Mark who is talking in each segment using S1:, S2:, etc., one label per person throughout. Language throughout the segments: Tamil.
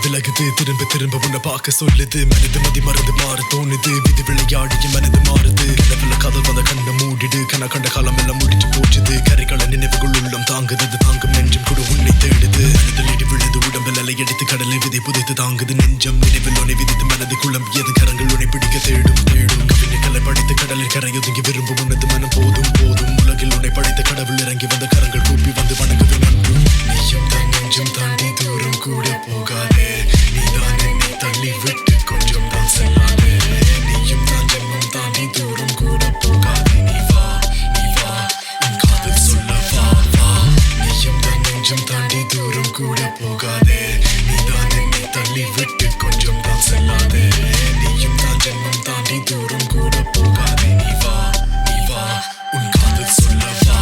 S1: விலகுது திரும்ப திரும்ப உன்னை பார்க்க சொல்லுது மனது மதி மறந்து மாற தோணுது விதி விளையாடிய மனது மாறுது கனவுல காதல் வந்த கண்ணை மூடிடு கண்ட காலம் எல்லாம் முடிச்சு போச்சுது கரைக்கால நினைவுகள் உள்ளம் தாங்குது தாங்கும் நெஞ்சம் கூட உன்னை தேடுது மனதில் இடி விழுது உடம்பில் அலை எடுத்து கடலை விதை புதைத்து தாங்குது நெஞ்சம் நினைவில் உன்னை விதித்து மனது குழம்பியது கரங்கள் உன்னை பிடிக்க தேடும் கவிஞர் கலை படித்து கடலில் கரையொதுங்கி விரும்பும் உனது மனம் போதும் உலகில் உன்னை படைத்த கடவுள் இறங்கி வந்த கரங்கள் கூப்பி வந்து வணங்குது நன்றும் நீயும் தான் நெஞ்சம் தாண்டி தூரம் கூட போகாதே நீதான் என்னை தள்ளி விட்டு கொஞ்சம் தான் செல்லாதே நீயும் தான் ஜென்மம் தாண்டி தூரம் கூட போகாதே நீ வா உன் காதல் சொல்ல வா நீயும் தான் நெஞ்சம் தாண்டி தூரம் கூட போகாதே நீதான் என்னை தள்ளி விட்டு கொஞ்சம் தான் செல்லாதே நீயும் தான் ஜென்மம் தாண்டி தூரம் கூட போகாதே நீ வா உன் காதல் சொல்ல வா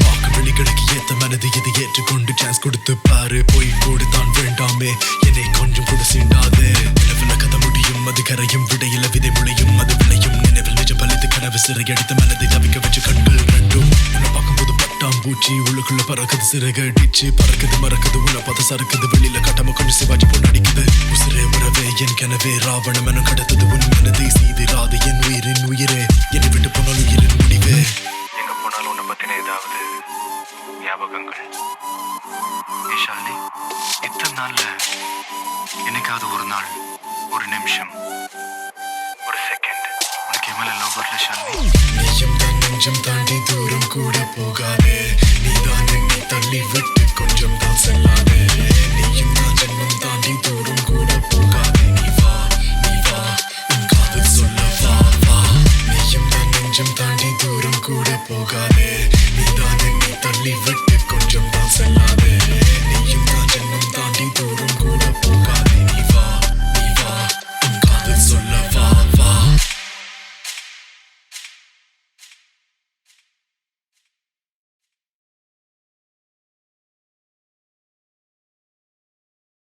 S1: பார்க்க வெளிகளுக்கு ஏத்த மனது இதை ஏற்றுக்கொண்டு சான்ஸ் கொடுத்து பாரு போய் கூட தான் வேண்டாமே என்னை கொஞ்சம் கூட சீண்டாதே நிலவுல கதை முடியும் அது கரையும் விடையில விதை முளையும் அது விளையும் நினைவில் நிஜம் பழித்து கனவு சிறையடித்த மனதை தவிக்க வச்சு கண்கள் ரெண்டும் உன்னை பார்க்கும்போது பட்டாம்பூச்சி உள்ளுக்குள்ள பறக்குது சிறகு அடிச்சு பறக்குது மறக்குது உன்னை பார்த்து சறுக்குது வெளியில கட்டம கொஞ்சம் சிவாஜி பொண்ணடிக்குது உசிரே உறவே என் கனவே ராவணம் என கடத்தது உன் மனதை சீதிராது என் உயிரே என்னை விட்டு போனால் உயிரின் முடிவே
S2: எங்க போனாலும் உன்னை பத்தின ஏதாவது ஞாபகங்கள் ஷாலினி இத்தனை நாள்ல என்னைக்காவது ஒரு நாள் ஒரு நிமிஷம் ஒரு செகண்ட் உனக்கு என் மேல லவ் வரல ஷாலினி
S1: நீயும் தான் நெஞ்சம் தாண்டி தூரம் கூட போகாதே நீதான் என்னை தள்ளி விட்டு கொஞ்சம் தான் செல்லாதே நீயும் தான் ஜென்மம் தாண்டி தூரம் கூட போகாதே நீ வா உன் காதல் சொல்ல வா நீயும் தான் நெஞ்சம் தாண்டி தூரம் கூட போகாதே நீதான் என்னை தள்ளி விட்டு கொஞ்சம் தான் செல்லாதே நீயும் தான் ஜென்மம் தாண்டி